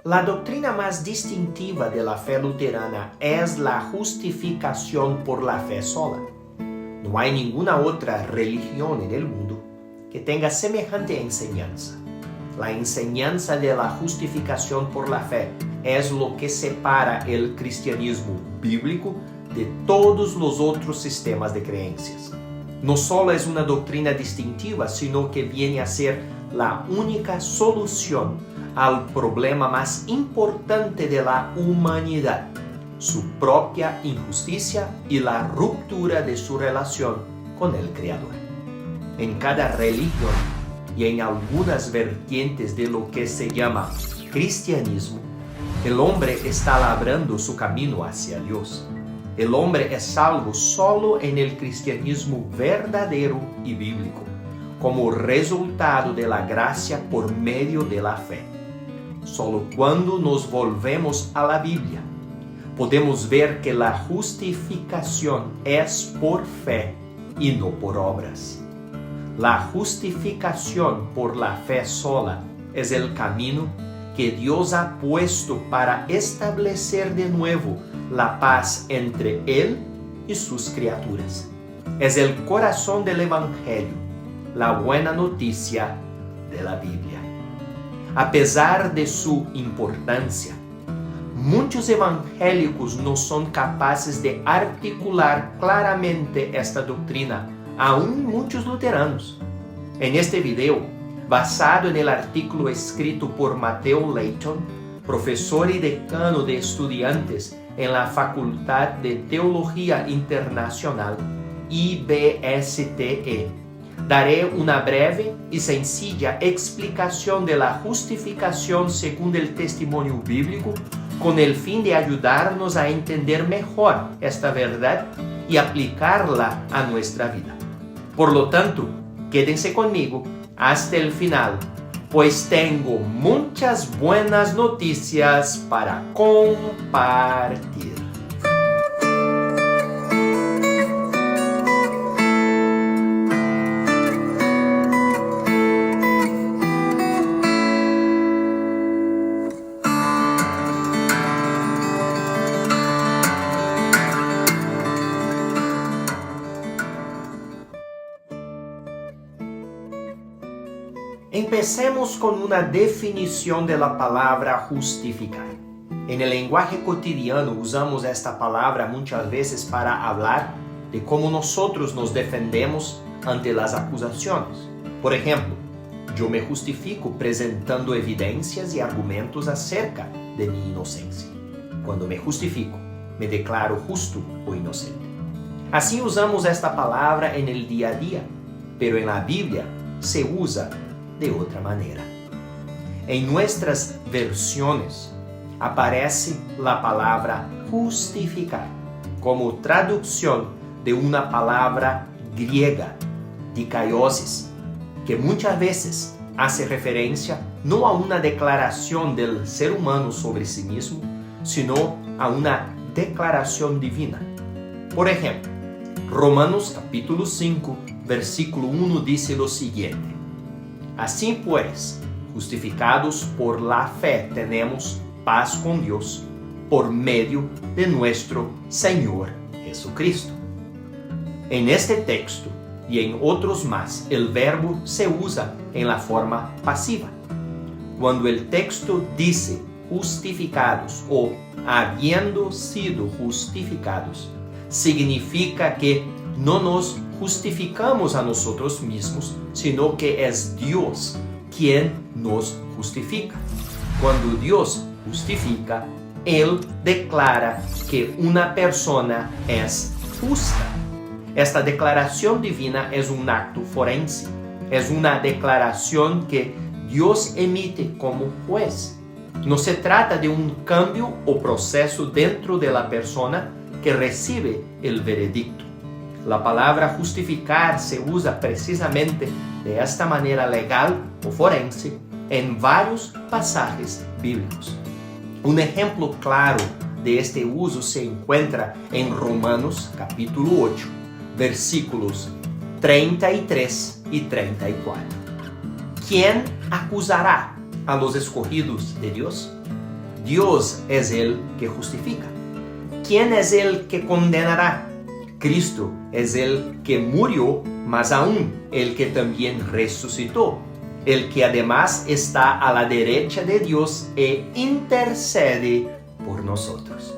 La doctrina más distintiva de la fe luterana es la justificación por la fe sola. No hay ninguna otra religión en el mundo que tenga semejante enseñanza. La enseñanza de la justificación por la fe es lo que separa el cristianismo bíblico de todos los otros sistemas de creencias. No solo es una doctrina distintiva, sino que viene a ser la única solución al problema más importante de la humanidad, su propia injusticia y la ruptura de su relación con el Creador. En cada religión y en algunas vertientes de lo que se llama cristianismo, el hombre está labrando su camino hacia Dios. El hombre es salvo solo en el cristianismo verdadero y bíblico, como resultado de la gracia por medio de la fe. Solo cuando nos volvemos a la Biblia, podemos ver que la justificación es por fe y no por obras. La justificación por la fe sola es el camino que Dios ha puesto para establecer de nuevo la paz entre Él y sus criaturas. Es el corazón del Evangelio, la buena noticia de la Biblia. A pesar de su importancia, muchos evangélicos no son capaces de articular claramente esta doctrina, aún muchos luteranos. En este video, basado en el artículo escrito por Mateo Layton, profesor y decano de estudiantes en la Facultad de Teología Internacional, IBSTE, daré una breve y sencilla explicación de la justificación según el testimonio bíblico con el fin de ayudarnos a entender mejor esta verdad y aplicarla a nuestra vida. Por lo tanto, quédense conmigo hasta el final, pues tengo muchas buenas noticias para compartir. Empecemos con una definición de la palabra justificar. En el lenguaje cotidiano usamos esta palabra muchas veces para hablar de cómo nosotros nos defendemos ante las acusaciones. Por ejemplo, yo me justifico presentando evidencias y argumentos acerca de mi inocencia. Cuando me justifico, me declaro justo o inocente. Así usamos esta palabra en el día a día, pero en la Biblia se usa de otra manera. En nuestras versiones aparece la palabra justificar como traducción de una palabra griega, dikaiosis, que muchas veces hace referencia no a una declaración del ser humano sobre sí mismo, sino a una declaración divina. Por ejemplo, Romanos capítulo 5, versículo 1 dice lo siguiente: Así pues, justificados por la fe, tenemos paz con Dios por medio de nuestro Señor Jesucristo. En este texto y en otros más, el verbo se usa en la forma pasiva. Cuando el texto dice justificados o habiendo sido justificados, significa que no nos justificamos a nosotros mismos, sino que es Dios quien nos justifica. Cuando Dios justifica, Él declara que una persona es justa. Esta declaración divina es un acto forense, es una declaración que Dios emite como juez. No se trata de un cambio o proceso dentro de la persona que recibe el veredicto. La palabra justificar se usa precisamente de esta manera legal o forense en varios pasajes bíblicos. Un ejemplo claro de este uso se encuentra en Romanos capítulo 8, versículos 33 y 34. ¿Quién acusará a los escogidos de Dios? Dios es el que justifica. ¿Quién es el que condenará? Cristo es el que murió, mas aún el que también resucitó, el que además está a la derecha de Dios e intercede por nosotros.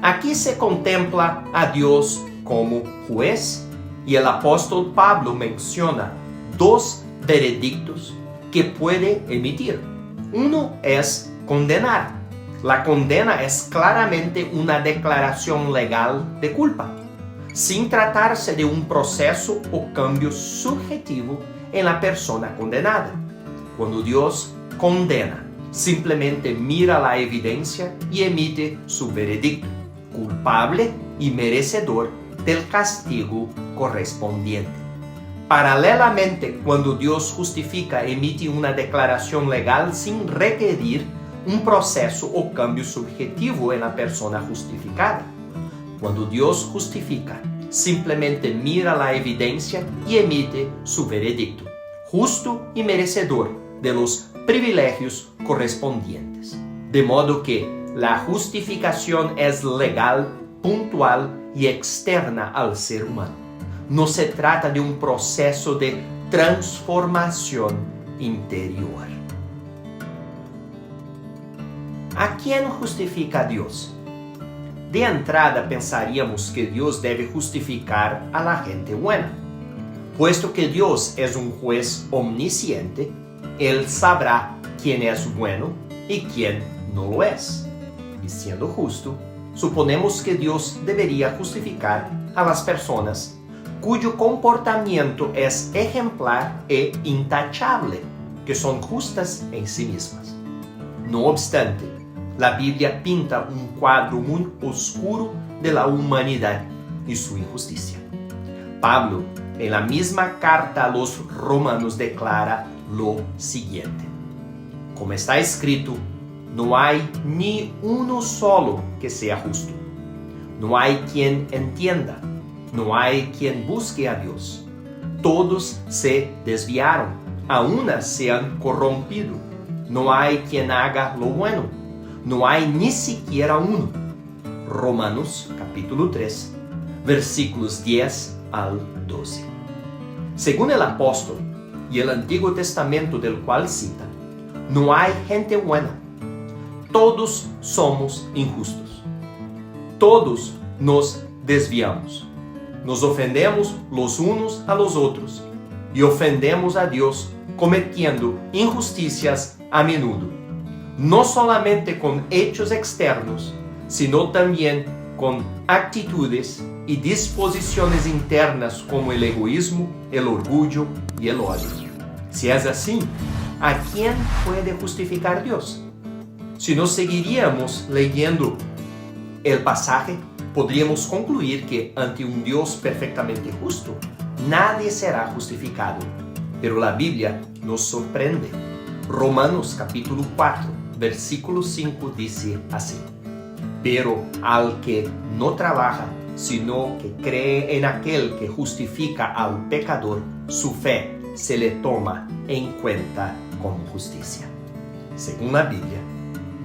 Aquí se contempla a Dios como juez y el apóstol Pablo menciona dos veredictos que puede emitir. Uno es condenar. La condena es claramente una declaración legal de culpa, sin tratarse de un proceso o cambio subjetivo en la persona condenada. Cuando Dios condena, simplemente mira la evidencia y emite su veredicto, culpable y merecedor del castigo correspondiente. Paralelamente, cuando Dios justifica, emite una declaración legal sin requerir un proceso o cambio subjetivo en la persona justificada. Cuando Dios justifica, simplemente mira la evidencia y emite su veredicto, justo y merecedor de los privilegios correspondientes. De modo que la justificación es legal, puntual y externa al ser humano. No se trata de un proceso de transformación interior. ¿A quién justifica Dios? De entrada pensaríamos que Dios debe justificar a la gente buena. Puesto que Dios es un juez omnisciente, Él sabrá quién es bueno y quién no lo es. Y siendo justo, suponemos que Dios debería justificar a las personas cuyo comportamiento es ejemplar e intachable, que son justas en sí mismas. No obstante, la Biblia pinta un cuadro muy oscuro de la humanidad y su injusticia. Pablo, en la misma carta a los romanos, declara lo siguiente: como está escrito, no hay ni uno solo que sea justo. No hay quien entienda, no hay quien busque a Dios. Todos se desviaron, a una se han corrompido. No hay quien haga lo bueno, no hay ni siquiera uno. Romanos capítulo 3, versículos 10 al 12. Según el apóstol y el Antiguo Testamento del cual cita, no hay gente buena. Todos somos injustos. Todos nos desviamos. Nos ofendemos los unos a los otros y ofendemos a Dios cometiendo injusticias a menudo, no solamente con hechos externos, sino también con actitudes y disposiciones internas como el egoísmo, el orgullo y el odio. Si es así, ¿a quién puede justificar Dios? Si no seguiríamos leyendo el pasaje, podríamos concluir que ante un Dios perfectamente justo, nadie será justificado. Pero la Biblia nos sorprende. Romanos capítulo 4, versículo 5 dice así: pero al que no trabaja, sino que cree en aquel que justifica al pecador, su fe se le toma en cuenta como justicia. Según la Biblia,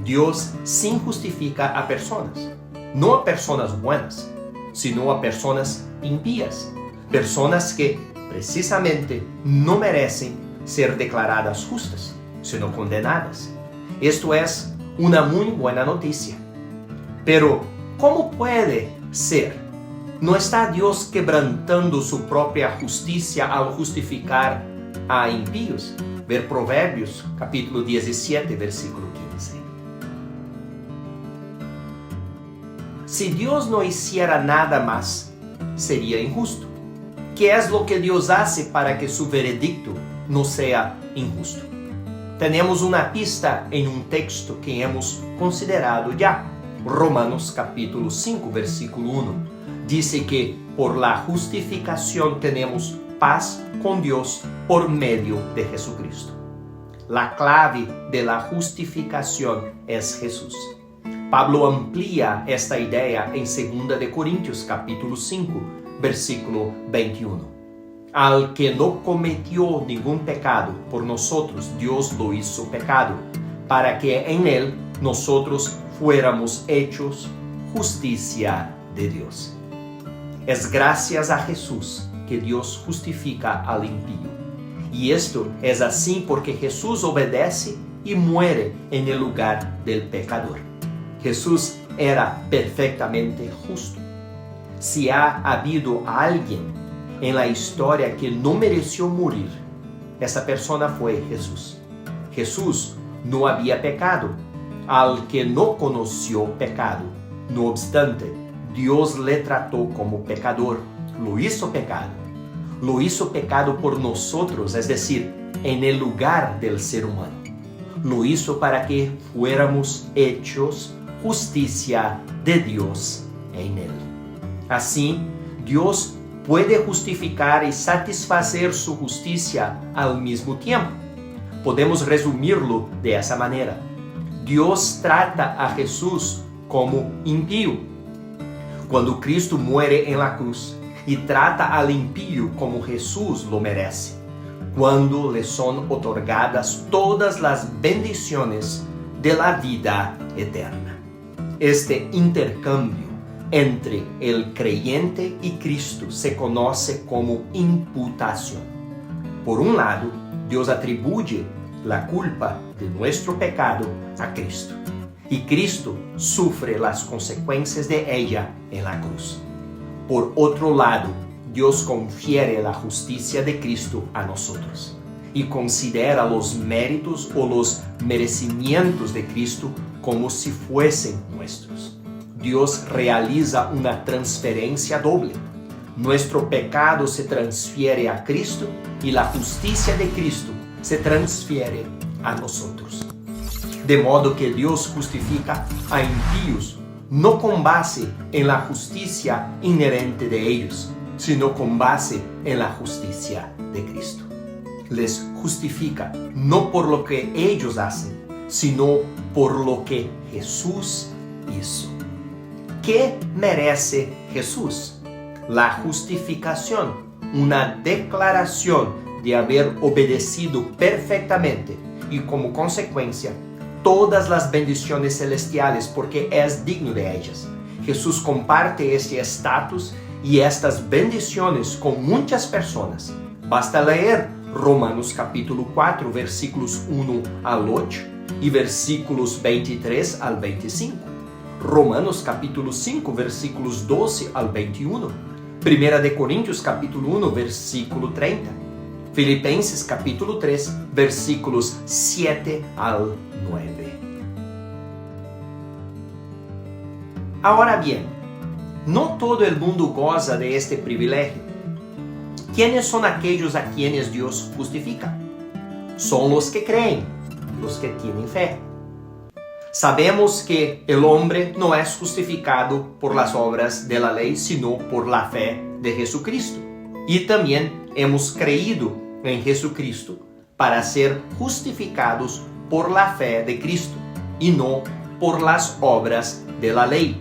Dios sí justifica a personas, no a personas buenas, sino a personas impías, personas que precisamente no merecen ser declaradas justas, sino condenadas. Esto es una muy buena noticia. Pero, ¿cómo puede ser? ¿No está Dios quebrantando su propia justicia al justificar a impíos? Ver Proverbios capítulo 17, versículo 15. Si Dios no hiciera nada más, sería injusto. ¿Qué es lo que Dios hace para que su veredicto no sea injusto? Tenemos una pista en un texto que hemos considerado ya. Romanos capítulo 5, versículo 1. Dice que por la justificación tenemos paz con Dios por medio de Jesucristo. La clave de la justificación es Jesús. Pablo amplía esta idea en 2 de Corintios capítulo 5, versículo 21. Al que no cometió ningún pecado, por nosotros Dios lo hizo pecado, para que en él nosotros fuéramos hechos justicia de Dios. Es gracias a Jesús que Dios justifica al impío. Y esto es así porque Jesús obedece y muere en el lugar del pecador. Jesús era perfectamente justo. Si ha habido alguien en la historia que no mereció morir, esa persona fue Jesús. Jesús no había pecado, al que no conoció pecado. No obstante, Dios le trató como pecador, lo hizo pecado. Lo hizo pecado por nosotros, es decir, en el lugar del ser humano. Lo hizo para que fuéramos hechos justicia de Dios en él. Así, Dios puede justificar y satisfacer su justicia al mismo tiempo. Podemos resumirlo de esa manera. Dios trata a Jesús como impío. Cuando Cristo muere en la cruz y trata al impío como Jesús lo merece, cuando le son otorgadas todas las bendiciones de la vida eterna. Este intercambio entre el creyente y Cristo se conoce como imputación. Por un lado, Dios atribuye la culpa de nuestro pecado a Cristo, y Cristo sufre las consecuencias de ella en la cruz. Por otro lado, Dios confiere la justicia de Cristo a nosotros y considera los méritos o los merecimientos de Cristo como si fuesen nuestros. Dios realiza una transferencia doble. Nuestro pecado se transfiere a Cristo y la justicia de Cristo se transfiere a nosotros. De modo que Dios justifica a impíos no con base en la justicia inherente de ellos, sino con base en la justicia de Cristo. Les justifica no por lo que ellos hacen, sino por lo que Jesús hizo. ¿Qué merece Jesús? La justificación, una declaración de haber obedecido perfectamente y como consecuencia todas las bendiciones celestiales porque es digno de ellas. Jesús comparte este estatus y estas bendiciones con muchas personas. Basta leer Romanos capítulo 4, versículos 1 al 8 y versículos 23 al 25. Romanos capítulo 5, versículos 12 al 21. Primera de Corintios capítulo 1, versículo 30. Filipenses capítulo 3, versículos 7 al 9. Ahora bien, no todo el mundo goza de este privilegio. ¿Quiénes son aquellos a quienes Dios justifica? Son los que creen, los que tienen fe. Sabemos que el hombre no es justificado por las obras de la ley, sino por la fe de Jesucristo. Y también hemos creído en Jesucristo para ser justificados por la fe de Cristo y no por las obras de la ley,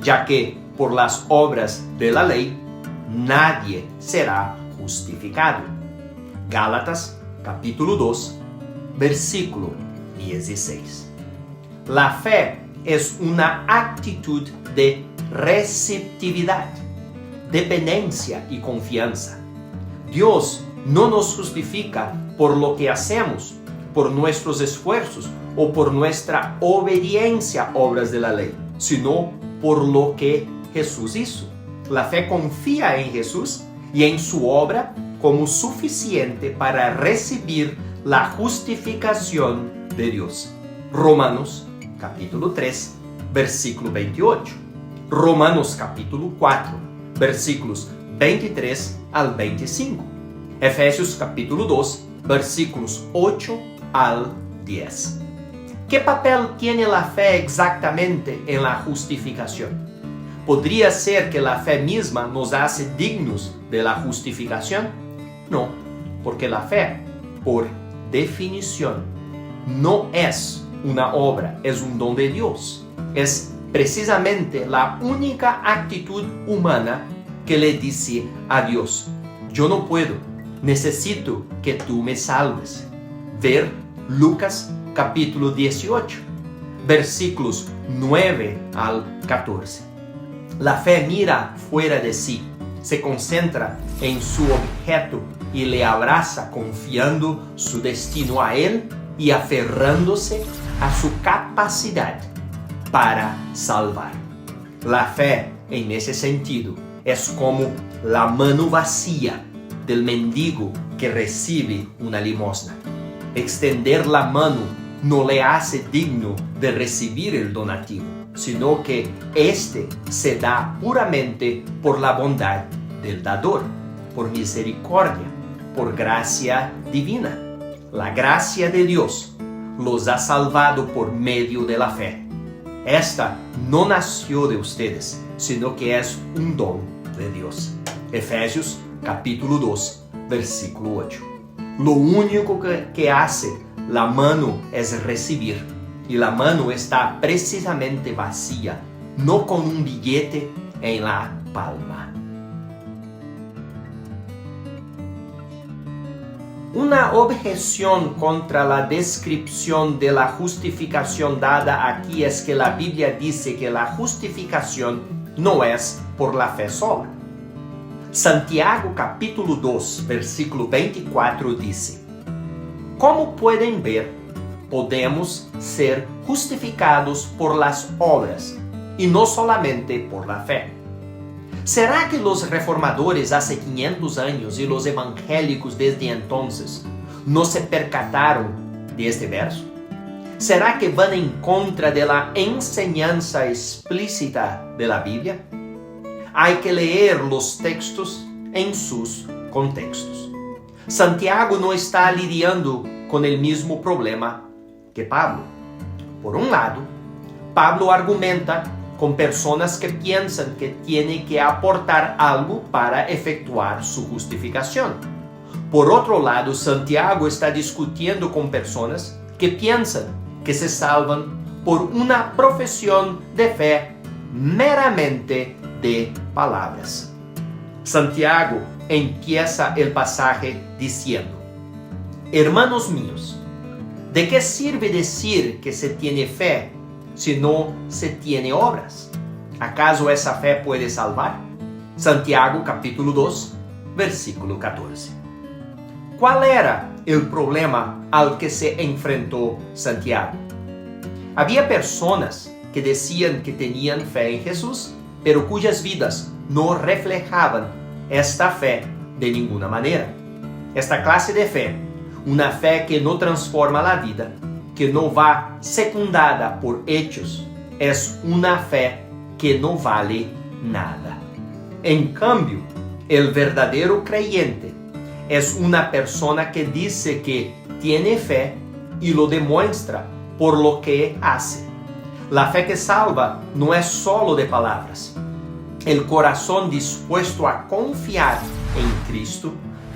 ya que por las obras de la ley nadie será justificado. Gálatas capítulo 2, versículo 16. La fe es una actitud de receptividad, dependencia y confianza. Dios no nos justifica por lo que hacemos, por nuestros esfuerzos o por nuestra obediencia a obras de la ley, sino por lo que Jesús hizo. La fe confía en Jesús y en su obra como suficiente para recibir la justificación de Dios. Romanos capítulo 3, versículo 28. Romanos capítulo 4, versículos 23 al 25. Efesios capítulo 2, versículos 8 al 10. ¿Qué papel tiene la fe exactamente en la justificación? ¿Podría ser que la fe misma nos hace dignos de la justificación? No, porque la fe, por definición, no es una obra, es un don de Dios. Es precisamente la única actitud humana que le dice a Dios: yo no puedo, necesito que tú me salves. Ver Lucas capítulo 18. versículos 9 al 14. La fe mira fuera de sí, se concentra en su objeto y le abraza confiando su destino a él y aferrándose a su capacidad para salvar. La fe, en ese sentido, es como la mano vacía del mendigo que recibe una limosna. Extender la mano no le hace digno de recibir el donativo, sino que éste se da puramente por la bondad del dador, por misericordia, por gracia divina. La gracia de Dios los ha salvado por medio de la fe. Esta no nació de ustedes, sino que es un don de Dios. Efesios capítulo 2, versículo 8. Lo único que hace la mano es recibir, y la mano está precisamente vacía, no con un billete en la palma. Una objeción contra la descripción de la justificación dada aquí es que la Biblia dice que la justificación no es por la fe sola. Santiago capítulo 2, versículo 24 dice: Como pueden ver, podemos ser justificados por las obras y no solamente por la fe. ¿Será que los reformadores hace 500 años y los evangélicos desde entonces no se percataron de este verso? ¿Será que van en contra de la enseñanza explícita de la Biblia? Hay que leer los textos en sus contextos. Santiago no está lidiando con el mismo problema que Pablo. Por un lado, Pablo argumenta con personas que piensan que tiene que aportar algo para efectuar su justificación. Por otro lado, Santiago está discutiendo con personas que piensan que se salvan por una profesión de fe meramente de palabras. Santiago empieza el pasaje diciendo: Hermanos míos, ¿de qué sirve decir que se tiene fe si no se tiene obras? ¿Acaso esa fe puede salvar? Santiago capítulo 2, versículo 14. ¿Cuál era el problema al que se enfrentó Santiago? Había personas que decían que tenían fe en Jesús, pero cuyas vidas no reflejaban esta fe de ninguna manera. Esta clase de fe, una fe que no transforma la vida, que no va secundada por hechos, es una fe que no vale nada. En cambio, el verdadero creyente es una persona que dice que tiene fe y lo demuestra por lo que hace. La fe que salva no es solo de palabras. El corazón dispuesto a confiar en Cristo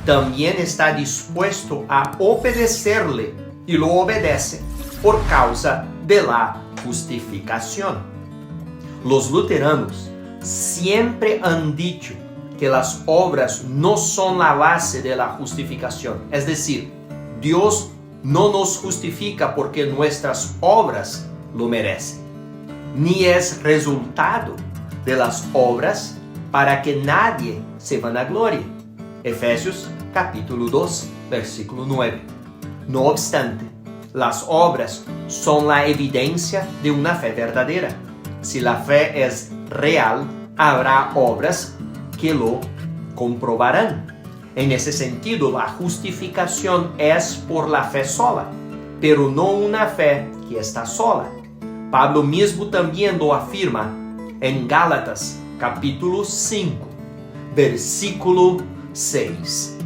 también está dispuesto a obedecerle y lo obedece por causa de la justificación. Los luteranos siempre han dicho que las obras no son la base de la justificación. Es decir, Dios no nos justifica porque nuestras obras lo merecen, ni es resultado de las obras para que nadie se vanaglorie. Efesios capítulo 2, versículo 9. No obstante, las obras son la evidencia de una fe verdadera. Si la fe es real, habrá obras que lo comprobarán. En ese sentido, la justificación es por la fe sola, pero no una fe que está sola. Pablo mismo también lo afirma en Gálatas capítulo 5, versículo 6.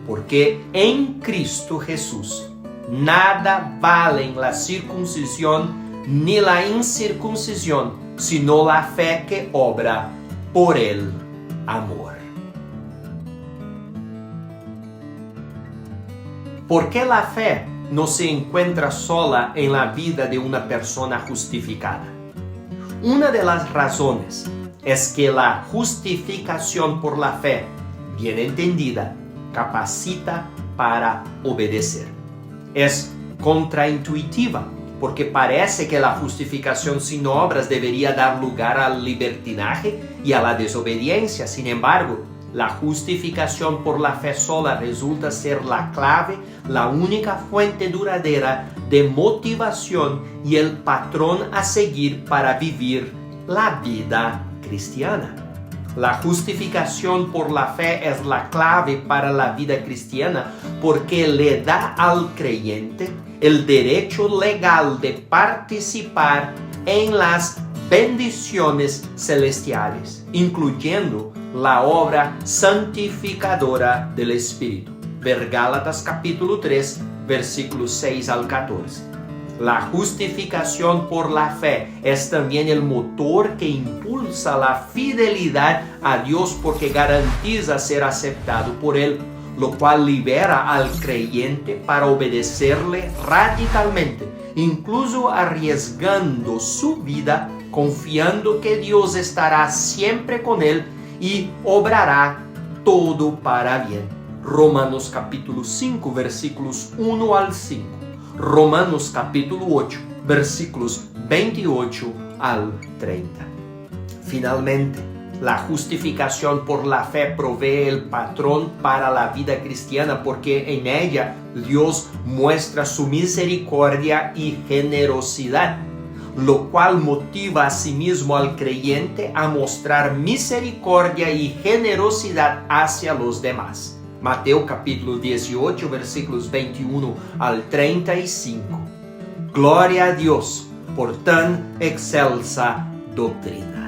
Porque en Cristo Jesús nada valen la circuncisión ni la incircuncisión, sino la fe que obra por el amor. ¿Por qué la fe no se encuentra sola en la vida de una persona justificada? Una de las razones es que la justificación por la fe, bien entendida, capacita para obedecer. Es contraintuitiva porque parece que la justificación sin obras debería dar lugar al libertinaje y a la desobediencia. Sin embargo, la justificación por la fe sola resulta ser la clave, la única fuente duradera de motivación y el patrón a seguir para vivir la vida cristiana. La justificación por la fe es la clave para la vida cristiana porque le da al creyente el derecho legal de participar en las bendiciones celestiales, incluyendo la obra santificadora del Espíritu. Ver Gálatas capítulo 3, versículos 6 al 14. La justificación por la fe es también el motor que impulsa la fidelidad a Dios porque garantiza ser aceptado por Él, lo cual libera al creyente para obedecerle radicalmente, incluso arriesgando su vida, confiando que Dios estará siempre con él y obrará todo para bien. Romanos capítulo 5, versículos 1 al 5. Romanos capítulo 8, versículos 28 al 30. Finalmente, la justificación por la fe provee el patrón para la vida cristiana porque en ella Dios muestra su misericordia y generosidad, lo cual motiva a sí mismo al creyente a mostrar misericordia y generosidad hacia los demás. Mateo capítulo 18, versículos 21 al 35. Gloria a Dios por tan excelsa doctrina.